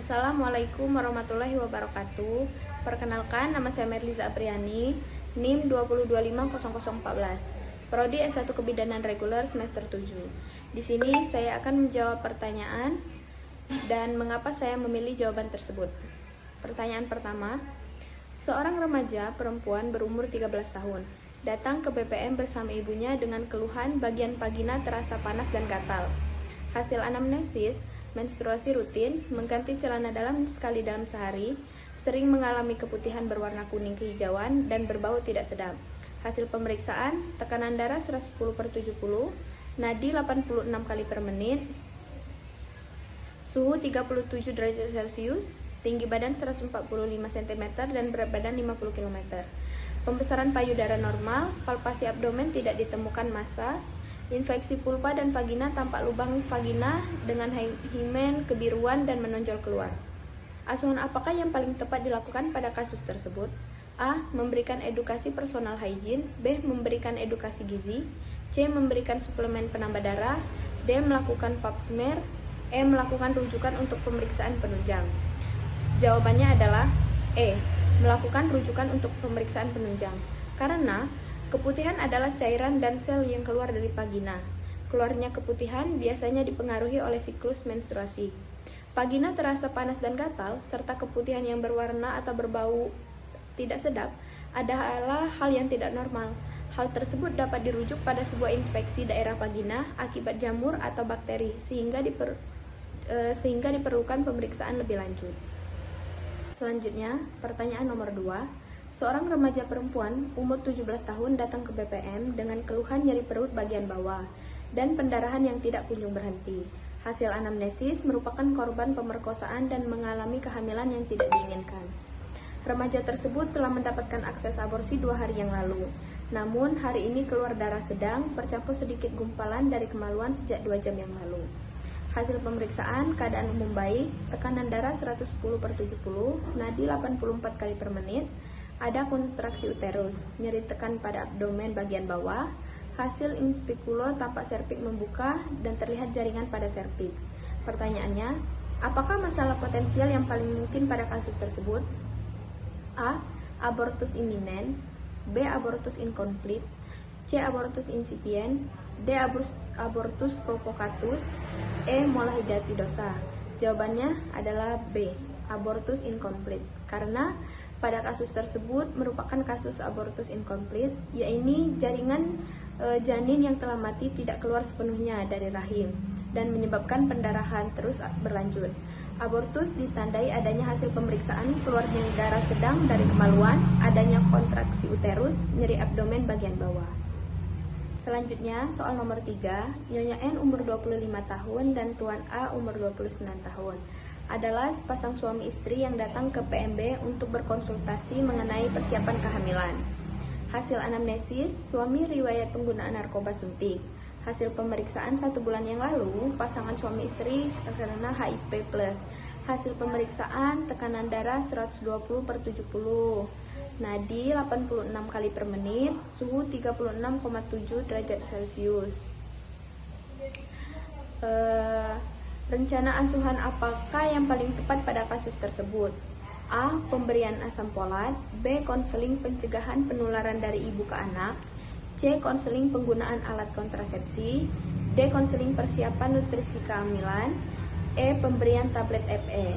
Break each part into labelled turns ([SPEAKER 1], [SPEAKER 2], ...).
[SPEAKER 1] Assalamualaikum warahmatullahi wabarakatuh. Perkenalkan, nama saya Merliza Apriani, NIM 20250014, Prodi S1 Kebidanan Reguler semester 7. Di sini saya akan menjawab pertanyaan dan mengapa saya memilih jawaban tersebut. Pertanyaan pertama, seorang remaja perempuan berumur 13 tahun datang ke BPM bersama ibunya dengan keluhan bagian vagina terasa panas dan gatal. Hasil anamnesis, menstruasi rutin, mengganti celana dalam sekali dalam sehari, sering mengalami keputihan berwarna kuning kehijauan, dan berbau tidak sedap. Hasil pemeriksaan, tekanan darah 110/70, nadi 86 kali per menit, suhu 37 derajat Celcius, tinggi badan 145 cm, dan berat badan 50 km. Pembesaran payudara normal, palpasi abdomen tidak ditemukan massa, infeksi vulva dan vagina tampak lubang vagina dengan himen kebiruan dan menonjol keluar. Asuhan apakah yang paling tepat dilakukan pada kasus tersebut? A. Memberikan edukasi personal hygiene. B. Memberikan edukasi gizi. C. Memberikan suplemen penambah darah. D. Melakukan pap smear. E. Melakukan rujukan untuk pemeriksaan penunjang. Jawabannya adalah E. Melakukan rujukan untuk pemeriksaan penunjang. Karena keputihan adalah cairan dan sel yang keluar dari vagina. Keluarnya keputihan biasanya dipengaruhi oleh siklus menstruasi. Vagina terasa panas dan gatal, serta keputihan yang berwarna atau berbau tidak sedap adalah hal yang tidak normal. Hal tersebut dapat dirujuk pada sebuah infeksi daerah vagina akibat jamur atau bakteri, sehingga diperlukan pemeriksaan lebih lanjut. Selanjutnya, pertanyaan nomor 2. Seorang remaja perempuan umur 17 tahun datang ke BPM dengan keluhan nyeri perut bagian bawah dan pendarahan yang tidak kunjung berhenti. Hasil anamnesis merupakan korban pemerkosaan dan mengalami kehamilan yang tidak diinginkan. Remaja tersebut telah mendapatkan akses aborsi 2 hari yang lalu. Namun, hari ini keluar darah sedang bercampur sedikit gumpalan dari kemaluan sejak 2 jam yang lalu. Hasil pemeriksaan, keadaan umum baik, tekanan darah 110/70, nadi 84 kali per menit, ada kontraksi uterus, nyeri tekan pada abdomen bagian bawah, hasil in speculo tampak serviks membuka dan terlihat jaringan pada serviks. Pertanyaannya, apakah masalah potensial yang paling mungkin pada kasus tersebut? A. Abortus imminens. B. Abortus incomplete. C. Abortus incipient. D. Abortus provocatus. E. Molahidatidosa. Jawabannya adalah B. Abortus incomplete. Karena pada kasus tersebut merupakan kasus abortus incomplete, yaitu jaringan janin yang telah mati tidak keluar sepenuhnya dari rahim dan menyebabkan pendarahan terus berlanjut. Abortus ditandai adanya hasil pemeriksaan keluarnya darah sedang dari kemaluan, adanya kontraksi uterus, nyeri abdomen bagian bawah. Selanjutnya, soal nomor 3, Nyonya N umur 25 tahun dan Tuan A umur 29 tahun adalah sepasang suami istri yang datang ke PMB untuk berkonsultasi mengenai persiapan kehamilan. Hasil anamnesis, suami riwayat penggunaan narkoba suntik. Hasil pemeriksaan 1 bulan yang lalu, pasangan suami istri terkena HIV+. Hasil pemeriksaan, tekanan darah 120/70, nadi 86 kali per menit, suhu 36,7 derajat Celcius. Rencana asuhan apakah yang paling tepat pada kasus tersebut? A. Pemberian asam folat. B. Konseling pencegahan penularan dari ibu ke anak. C. Konseling penggunaan alat kontrasepsi. D. Konseling persiapan nutrisi kehamilan. E. Pemberian tablet FE.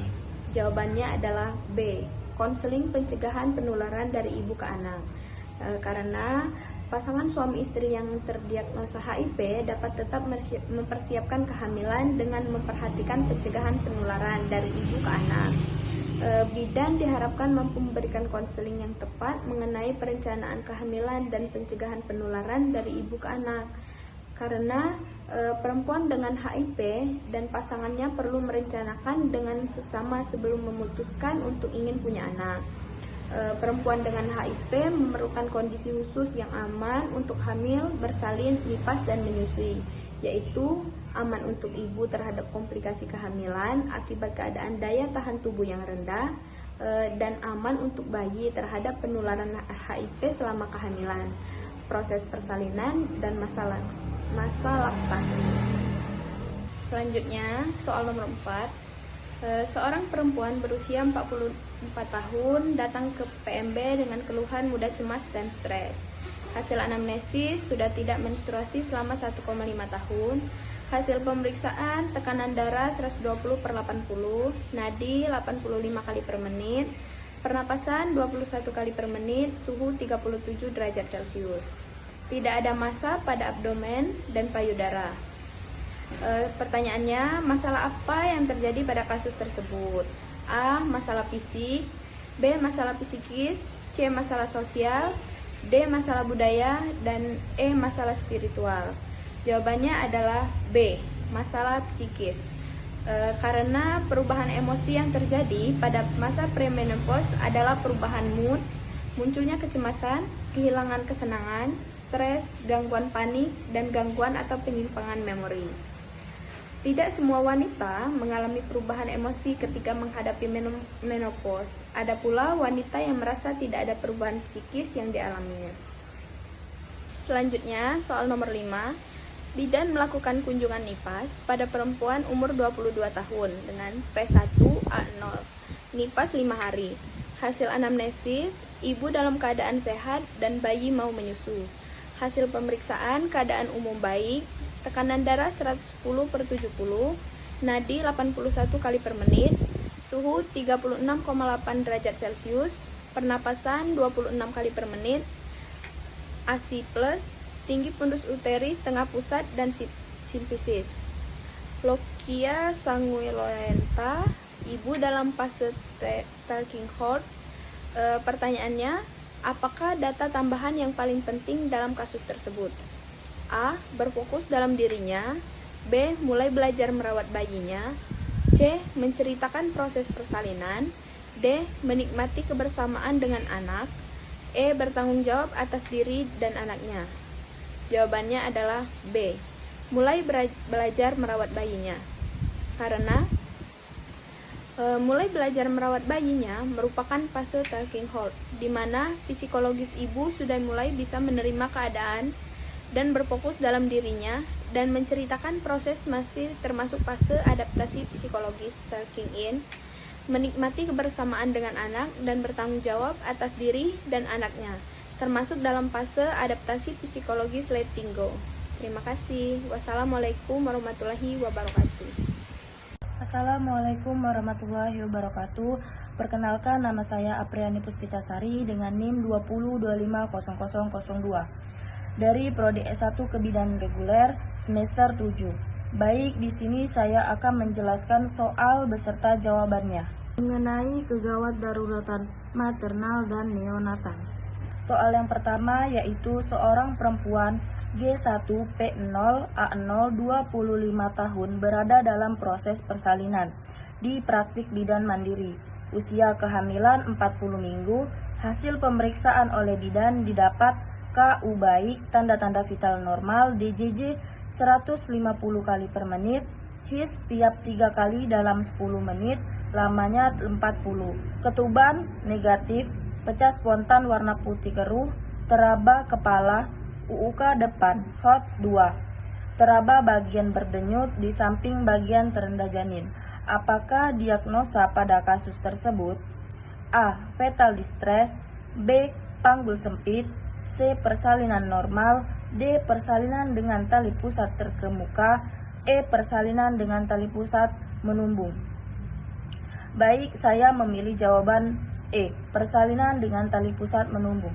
[SPEAKER 1] Jawabannya adalah B. Konseling pencegahan penularan dari ibu ke anak. Karena pasangan suami istri yang terdiagnosa HIV dapat tetap mempersiapkan kehamilan dengan memperhatikan pencegahan penularan dari ibu ke anak. Bidan diharapkan mampu memberikan konseling yang tepat mengenai perencanaan kehamilan dan pencegahan penularan dari ibu ke anak. Karena perempuan dengan HIV dan pasangannya perlu merencanakan dengan sesama sebelum memutuskan untuk ingin punya anak. Perempuan dengan HIV memerlukan kondisi khusus yang aman untuk hamil, bersalin, nipas, dan menyusui, yaitu aman untuk ibu terhadap komplikasi kehamilan akibat keadaan daya tahan tubuh yang rendah, dan aman untuk bayi terhadap penularan HIV selama kehamilan, proses persalinan, dan masa laktasi. Selanjutnya, soal nomor 4. Seorang perempuan berusia 44 tahun datang ke PMB dengan keluhan mudah cemas dan stres. Hasil anamnesis sudah tidak menstruasi selama 1,5 tahun. Hasil pemeriksaan tekanan darah 120/80, nadi 85 kali per menit, pernapasan 21 kali per menit, suhu 37 derajat Celcius. Tidak ada massa pada abdomen dan payudara. Pertanyaannya, masalah apa yang terjadi pada kasus tersebut? A. Masalah fisik, B. Masalah psikis, C. Masalah sosial, D. Masalah budaya, dan E. Masalah spiritual. Jawabannya adalah B. Masalah psikis. Karena perubahan emosi yang terjadi pada masa premenopause adalah perubahan mood, munculnya kecemasan, kehilangan kesenangan, stres, gangguan panik, dan gangguan atau penyimpangan memori. Tidak semua wanita mengalami perubahan emosi ketika menghadapi menopause. Ada pula wanita yang merasa tidak ada perubahan psikis yang dialaminya. Selanjutnya, soal nomor 5. Bidan melakukan kunjungan NIPAS pada perempuan umur 22 tahun dengan P1A0. NIPAS 5 hari. Hasil anamnesis, ibu dalam keadaan sehat dan bayi mau menyusu. Hasil pemeriksaan keadaan umum baik, tekanan darah 110/70, nadi 81 kali per menit, suhu 36,8 derajat Celcius, pernapasan 26 kali per menit, ASI+, tinggi fundus uteris tengah pusat dan simfisis. Lokia sanguinolenta, ibu dalam fase talking hold. Pertanyaannya, apakah data tambahan yang paling penting dalam kasus tersebut? A. Berfokus dalam dirinya, B. Mulai belajar merawat bayinya, C. Menceritakan proses persalinan, D. Menikmati kebersamaan dengan anak, E. Bertanggung jawab atas diri dan anaknya. Jawabannya adalah B. Mulai belajar merawat bayinya. Karena mulai belajar merawat bayinya merupakan fase talking hold, di mana psikologis ibu sudah mulai bisa menerima keadaan dan berfokus dalam dirinya dan menceritakan proses masih termasuk fase adaptasi psikologis talking in, menikmati kebersamaan dengan anak dan bertanggung jawab atas diri dan anaknya, termasuk dalam fase adaptasi psikologis letting go. Terima kasih. Wassalamualaikum warahmatullahi wabarakatuh.
[SPEAKER 2] Assalamualaikum warahmatullahi wabarakatuh. Perkenalkan, nama saya Apriani Puspitasari dengan NIM 20250002 dari Prodi S1 Kebidanan Reguler semester 7. Baik, di sini saya akan menjelaskan soal beserta jawabannya mengenai kegawat daruratan maternal dan neonatal. Soal yang pertama yaitu seorang perempuan G1P0A0 25 tahun berada dalam proses persalinan di praktik bidan mandiri. Usia kehamilan 40 minggu. Hasil pemeriksaan oleh bidan didapat KU baik, tanda-tanda vital normal, DJJ 150 kali per menit, HIS tiap 3 kali dalam 10 menit, lamanya 40. Ketuban negatif, pecah spontan warna putih keruh, teraba kepala, UUK depan, hot 2. Teraba bagian berdenyut di samping bagian terendah janin. Apakah diagnosa pada kasus tersebut? A. Fetal distress, B. Panggul sempit, C. Persalinan normal, D. Persalinan dengan tali pusat terkemuka, E. Persalinan dengan tali pusat menumbung. Baik, saya memilih jawaban E. Persalinan dengan tali pusat menumbung.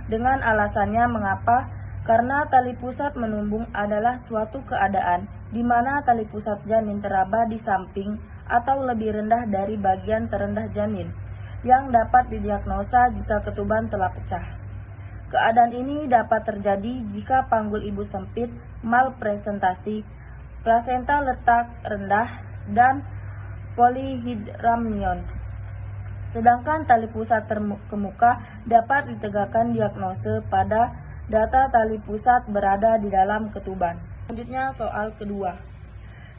[SPEAKER 2] Dengan alasannya mengapa? Karena tali pusat menumbung adalah suatu keadaan di mana tali pusat janin teraba di samping atau lebih rendah dari bagian terendah janin yang dapat didiagnosa jika ketuban telah pecah. Keadaan ini dapat terjadi jika panggul ibu sempit, malpresentasi, plasenta letak rendah, dan polihidramnion. Sedangkan tali pusat terkemuka dapat ditegakkan diagnose pada data tali pusat berada di dalam ketuban. Selanjutnya soal kedua.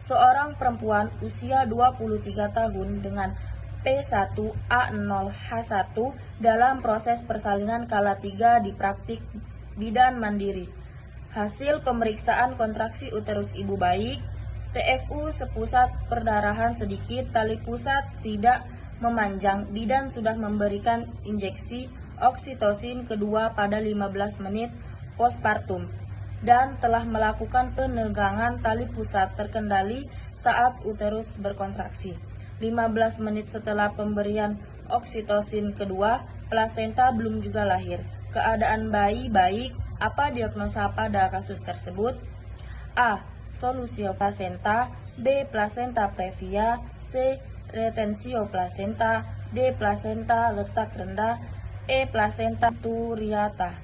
[SPEAKER 2] Seorang perempuan usia 23 tahun dengan P1A0H1 dalam proses persalinan kala 3 di praktik bidan mandiri. Hasil pemeriksaan kontraksi uterus ibu baik, TFU sepusat perdarahan sedikit, tali pusat tidak memanjang. Bidan sudah memberikan injeksi oksitosin kedua pada 15 menit postpartum dan telah melakukan penegangan tali pusat terkendali saat uterus berkontraksi. 15 menit setelah pemberian oksitosin kedua, plasenta belum juga lahir. Keadaan bayi baik. Apa diagnosa pada kasus tersebut? A. Solusio placenta. B. Placenta previa. C. Retensio placenta. D. Placenta letak rendah. E. Placenta turiata.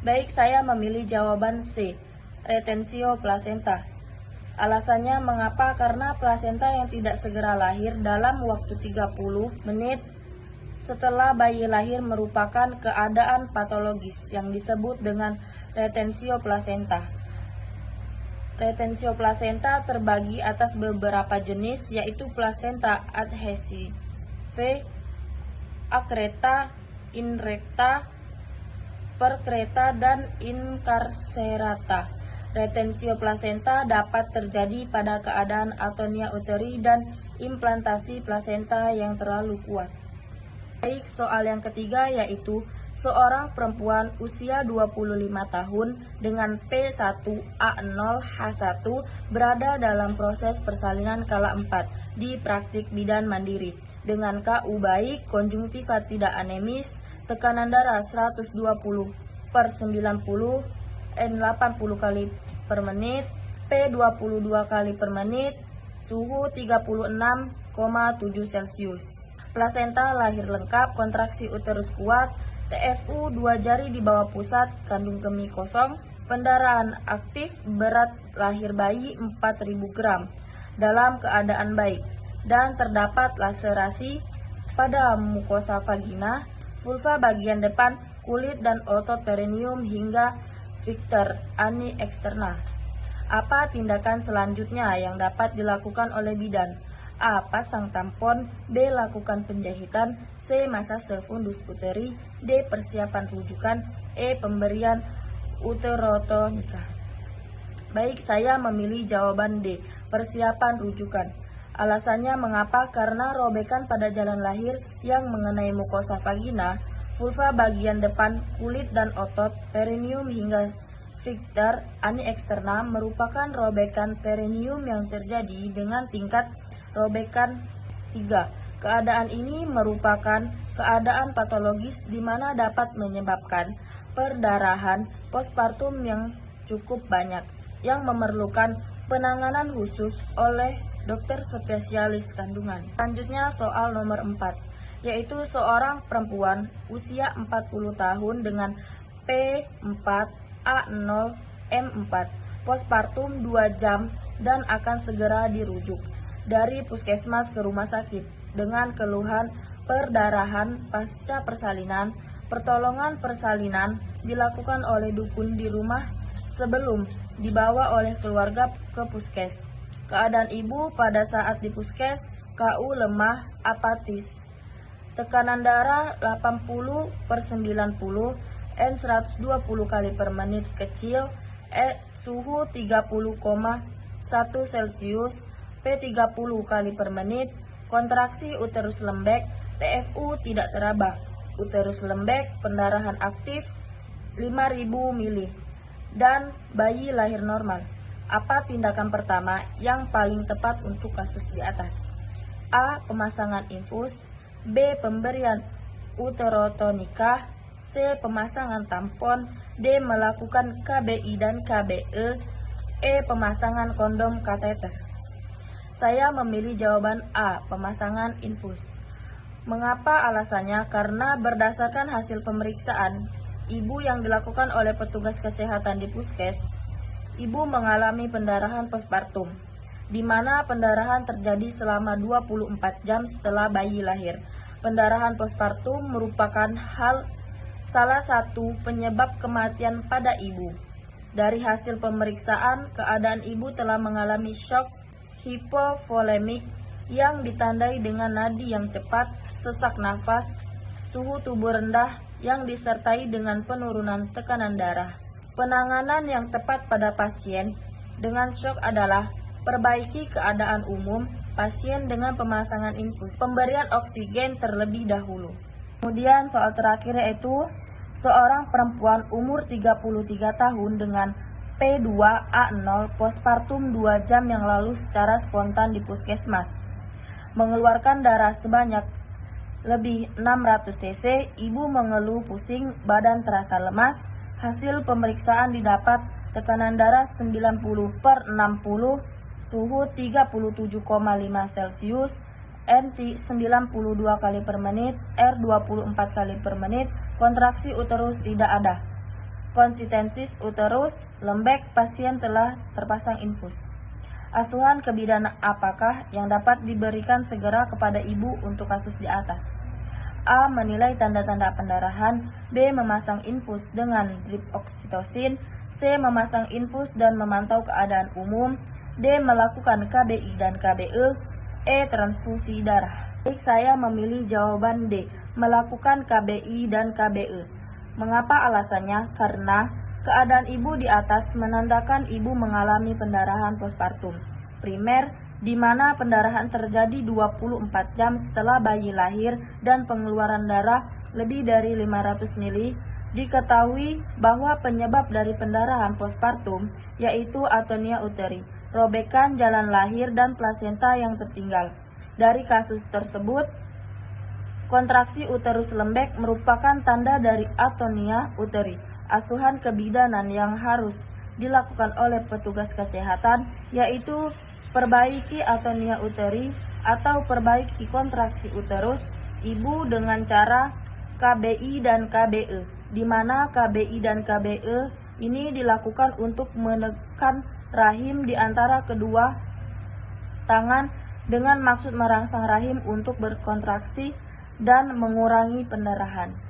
[SPEAKER 2] Baik, saya memilih jawaban C. Retensio placenta. Alasannya mengapa? Karena plasenta yang tidak segera lahir dalam waktu 30 menit setelah bayi lahir merupakan keadaan patologis yang disebut dengan retensio placenta. Retensio placenta terbagi atas beberapa jenis, yaitu placenta adhesive, akreta, inrecta, percreta, dan incarcerata. Retensio placenta dapat terjadi pada keadaan atonia uteri dan implantasi plasenta yang terlalu kuat. Baik, soal yang ketiga yaitu seorang perempuan usia 25 tahun dengan P1A0H1 berada dalam proses persalinan kala 4 di praktik bidan mandiri dengan KU baik, konjungtiva tidak anemis, tekanan darah 120/90, N80 kali per menit, P22 kali per menit, suhu 36,7 Celcius. Plasenta lahir lengkap, kontraksi uterus kuat, TFU 2 jari di bawah pusat, kandung kemih kosong, pendarahan aktif, berat lahir bayi 4000 gram, dalam keadaan baik, dan terdapat laserasi pada mukosa vagina, vulva bagian depan, kulit dan otot perineum hingga Victor ani eksterna. Apa tindakan selanjutnya yang dapat dilakukan oleh bidan? A. Pasang tampon. B. Lakukan penjahitan. C. Masase fundus uteri. D. Persiapan rujukan. E. Pemberian uterotonika. Baik, saya memilih jawaban D. Persiapan rujukan. Alasannya mengapa? Karena robekan pada jalan lahir yang mengenai mukosa vagina, vulva bagian depan, kulit dan otot, perineum hingga Victor ani eksterna merupakan robekan perineum yang terjadi dengan tingkat robekan 3. Keadaan ini merupakan keadaan patologis di mana dapat menyebabkan perdarahan postpartum yang cukup banyak yang memerlukan penanganan khusus oleh dokter spesialis kandungan. Selanjutnya soal nomor 4, yaitu seorang perempuan usia 40 tahun dengan P4A0M4 postpartum 2 jam dan akan segera dirujuk dari puskesmas ke rumah sakit dengan keluhan perdarahan pasca persalinan. Pertolongan persalinan dilakukan oleh dukun di rumah sebelum dibawa oleh keluarga ke puskes. Keadaan ibu pada saat di puskes, KU lemah, apatis. Tekanan darah 80/90, N120 kali per menit kecil, suhu 30,1 Celcius, P30 kali per menit, kontraksi uterus lembek, TFU tidak teraba, uterus lembek, pendarahan aktif 5000 mili, dan bayi lahir normal. Apa tindakan pertama yang paling tepat untuk kasus di atas? A. Pemasangan infus. B. Pemberian uterotonika. C. Pemasangan tampon. D. Melakukan KBI dan KBE. E. Pemasangan kondom kateter. Saya memilih jawaban A. Pemasangan infus. Mengapa alasannya? Karena berdasarkan hasil pemeriksaan ibu yang dilakukan oleh petugas kesehatan di puskes, ibu mengalami pendarahan postpartum, di mana pendarahan terjadi selama 24 jam setelah bayi lahir. Pendarahan postpartum merupakan salah satu penyebab kematian pada ibu. Dari hasil pemeriksaan, keadaan ibu telah mengalami shock hipovolemik yang ditandai dengan nadi yang cepat, sesak nafas, suhu tubuh rendah yang disertai dengan penurunan tekanan darah. Penanganan yang tepat pada pasien dengan shock adalah perbaiki keadaan umum pasien dengan pemasangan infus, pemberian oksigen terlebih dahulu. Kemudian soal terakhir yaitu seorang perempuan umur 33 tahun dengan P2A0 postpartum 2 jam yang lalu secara spontan di puskesmas mengeluarkan darah sebanyak lebih 600 cc, ibu mengeluh pusing, badan terasa lemas. Hasil pemeriksaan didapat tekanan darah 90/60, suhu 37,5 Celcius, NT 92 kali per menit, R 24 kali per menit, kontraksi uterus tidak ada. Konsistensis uterus lembek, pasien telah terpasang infus. Asuhan kebidanan apakah yang dapat diberikan segera kepada ibu untuk kasus di atas? A. Menilai tanda-tanda pendarahan. B. Memasang infus dengan drip oksitosin. C. Memasang infus dan memantau keadaan umum. D. Melakukan KBI dan KBE. E. Transfusi darah. Baik, saya memilih jawaban D. Melakukan KBI dan KBE. Mengapa alasannya? Karena keadaan ibu di atas menandakan ibu mengalami pendarahan postpartum primer, di mana pendarahan terjadi 24 jam setelah bayi lahir dan pengeluaran darah lebih dari 500 ml. Diketahui bahwa penyebab dari pendarahan postpartum yaitu atonia uteri, robekan jalan lahir dan plasenta yang tertinggal. Dari kasus tersebut, kontraksi uterus lembek merupakan tanda dari atonia uteri. Asuhan kebidanan yang harus dilakukan oleh petugas kesehatan yaitu perbaiki atonia uteri atau perbaiki kontraksi uterus ibu dengan cara KBI dan KBE, di mana KBI dan KBE ini dilakukan untuk menekan rahim di antara kedua tangan dengan maksud merangsang rahim untuk berkontraksi dan mengurangi pendarahan.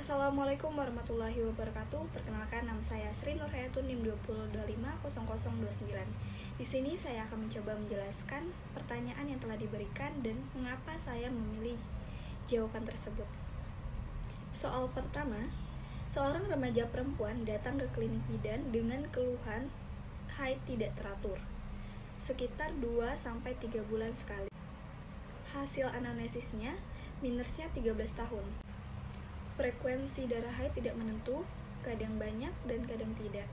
[SPEAKER 1] Assalamualaikum warahmatullahi wabarakatuh. Perkenalkan, nama saya Sri Nurhayatun, NIM 20250029. Di sini saya akan mencoba menjelaskan pertanyaan yang telah diberikan dan mengapa saya memilih jawaban tersebut. Soal pertama, seorang remaja perempuan datang ke klinik bidan dengan keluhan haid tidak teratur, sekitar 2-3 bulan sekali. Hasil anamnesisnya, minusnya 13 tahun. Frekuensi darah haid tidak menentu, kadang banyak dan kadang tidak.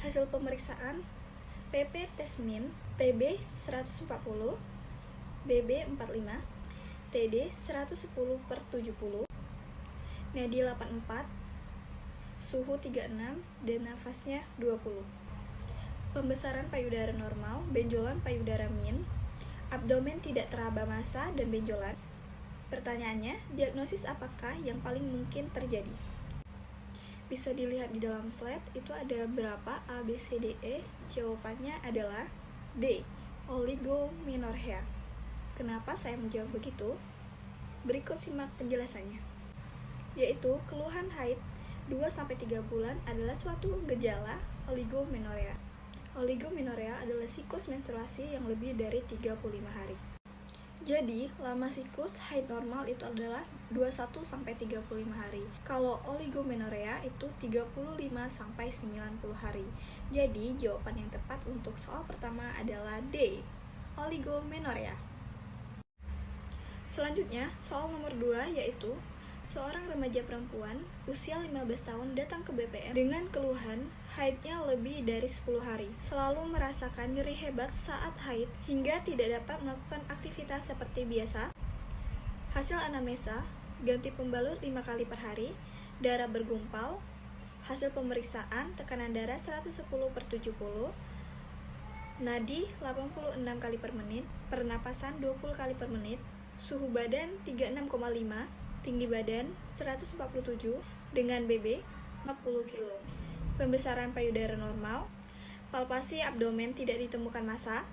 [SPEAKER 1] Hasil pemeriksaan PP Tesmin TB 140, BB 45, TD 110/70, nadi 84, suhu 36, dan nafasnya 20. Pembesaran payudara normal, benjolan payudara min, abdomen tidak teraba massa dan benjolan. Pertanyaannya, diagnosis apakah yang paling mungkin terjadi? Bisa dilihat di dalam slide, itu ada berapa A, B, C, D, E. Jawabannya adalah D, oligomenorrhea. Kenapa saya menjawab begitu? Berikut simak penjelasannya. Yaitu, keluhan haid 2-3 bulan adalah suatu gejala oligomenorrhea. Oligomenorrhea adalah siklus menstruasi yang lebih dari 35 hari. Jadi, lama siklus haid normal itu adalah 21-35 hari. Kalau oligomenorrhea itu 35-90 hari. Jadi, jawaban yang tepat untuk soal pertama adalah D, oligomenorrhea. Selanjutnya, soal nomor 2 yaitu seorang remaja perempuan usia 15 tahun datang ke BPM dengan keluhan haidnya lebih dari 10 hari, selalu merasakan nyeri hebat saat haid hingga tidak dapat melakukan aktivitas seperti biasa. Hasil anamnesa, ganti pembalut 5 kali per hari, darah bergumpal. Hasil pemeriksaan, tekanan darah 110/70, nadi 86 kali per menit, pernapasan 20 kali per menit, suhu badan 36,5, tinggi badan 147 dengan BB 40 kg. Pembesaran payudara normal, palpasi abdomen tidak ditemukan massa.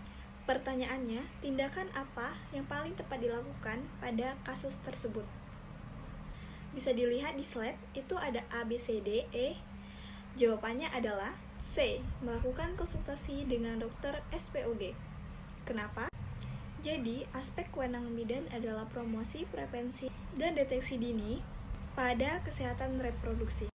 [SPEAKER 1] Pertanyaannya, tindakan apa yang paling tepat dilakukan pada kasus tersebut? Bisa dilihat di slide, itu ada A, B, C, D, E. Jawabannya adalah C, melakukan konsultasi dengan dokter SPOG. Kenapa? Jadi, aspek kewenangan bidan adalah promosi, prevensi, dan deteksi dini pada kesehatan reproduksi.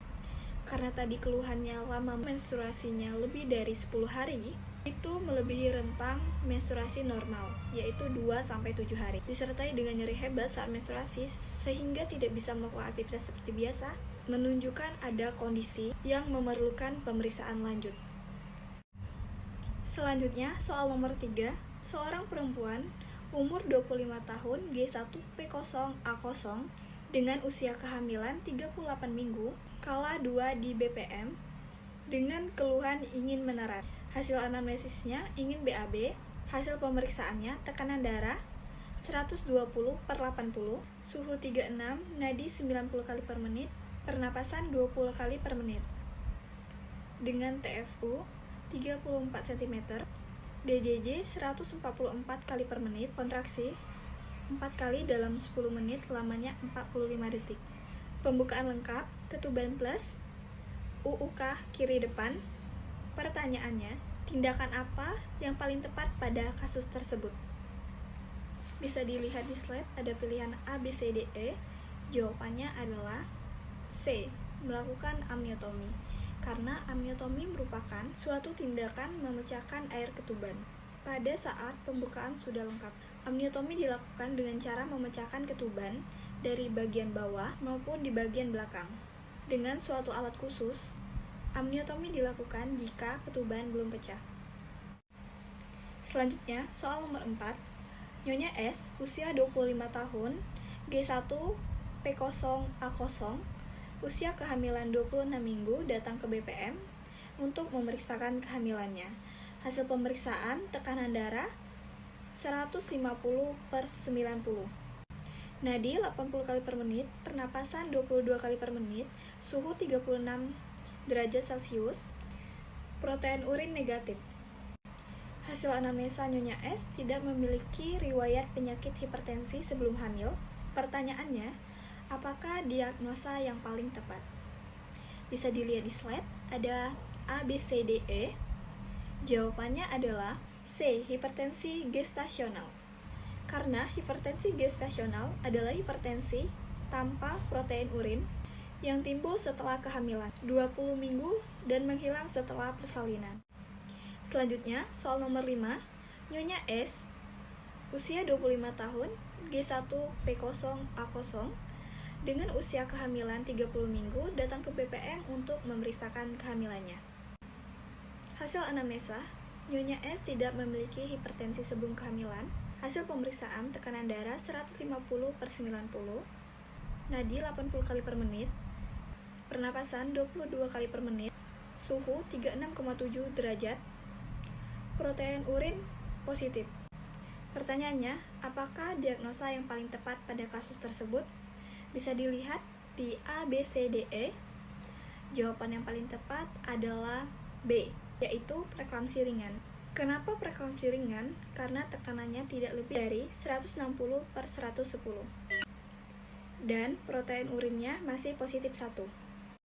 [SPEAKER 1] Karena tadi keluhannya lama menstruasinya lebih dari 10 hari, itu melebihi rentang menstruasi normal, yaitu 2-7 hari. Disertai dengan nyeri hebat saat menstruasi sehingga tidak bisa melakukan aktivitas seperti biasa, menunjukkan ada kondisi yang memerlukan pemeriksaan lanjut. Selanjutnya, soal nomor 3, seorang perempuan umur 25 tahun G1P0A0 dengan usia kehamilan 38 minggu, kala 2 di BPM, dengan keluhan ingin menerat. Hasil anamnesisnya ingin BAB, hasil pemeriksaannya tekanan darah 120/80, suhu 36, nadi 90 kali per menit, pernapasan 20 kali per menit. Dengan TFU 34 cm, DJJ 144 kali per menit, kontraksi 4 kali dalam 10 menit, lamanya 45 detik. Pembukaan lengkap, ketuban plus, UUK kiri depan. Pertanyaannya, tindakan apa yang paling tepat pada kasus tersebut? Bisa dilihat di slide, ada pilihan A, B, C, D, E. Jawabannya adalah C, melakukan amniotomi. Karena amniotomi merupakan suatu tindakan memecahkan air ketuban. Pada saat pembukaan sudah lengkap, amniotomi dilakukan dengan cara memecahkan ketuban dari bagian bawah maupun di bagian belakang. Dengan suatu alat khusus, amniotomi dilakukan jika ketuban belum pecah. Selanjutnya, soal nomor 4. Nyonya S, usia 25 tahun, G1P0A0, usia kehamilan 26 minggu, datang ke BPM untuk memeriksakan kehamilannya. Hasil pemeriksaan tekanan darah 150/90. Nadi 80 kali per menit, pernapasan 22 kali per menit, suhu 36 derajat Celcius, protein urin negatif. Hasil anamnesa Nyonya S tidak memiliki riwayat penyakit hipertensi sebelum hamil. Pertanyaannya, apakah diagnosa yang paling tepat? Bisa dilihat di slide, ada A, B, C, D, E. Jawabannya adalah C, hipertensi gestasional. Karena hipertensi gestasional adalah hipertensi tanpa protein urin yang timbul setelah kehamilan 20 minggu dan menghilang setelah persalinan. Selanjutnya, soal nomor 5. Nyonya S, usia 25 tahun, G1P0A0, dengan usia kehamilan 30 minggu, datang ke BPM untuk memeriksakan kehamilannya. Hasil anamnesa, Nyonya S tidak memiliki hipertensi sebelum kehamilan. Hasil pemeriksaan tekanan darah 150/90, nadi 80 kali per menit, pernapasan 22 kali per menit, suhu 36,7 derajat, protein urin positif. Pertanyaannya, apakah diagnosa yang paling tepat pada kasus tersebut? Bisa dilihat di A, B, C, D, E. Jawaban yang paling tepat adalah B, yaitu preeklamsi ringan. Kenapa preeklamsi ringan? Karena tekanannya tidak lebih dari 160/110. Dan protein urinnya masih positif 1.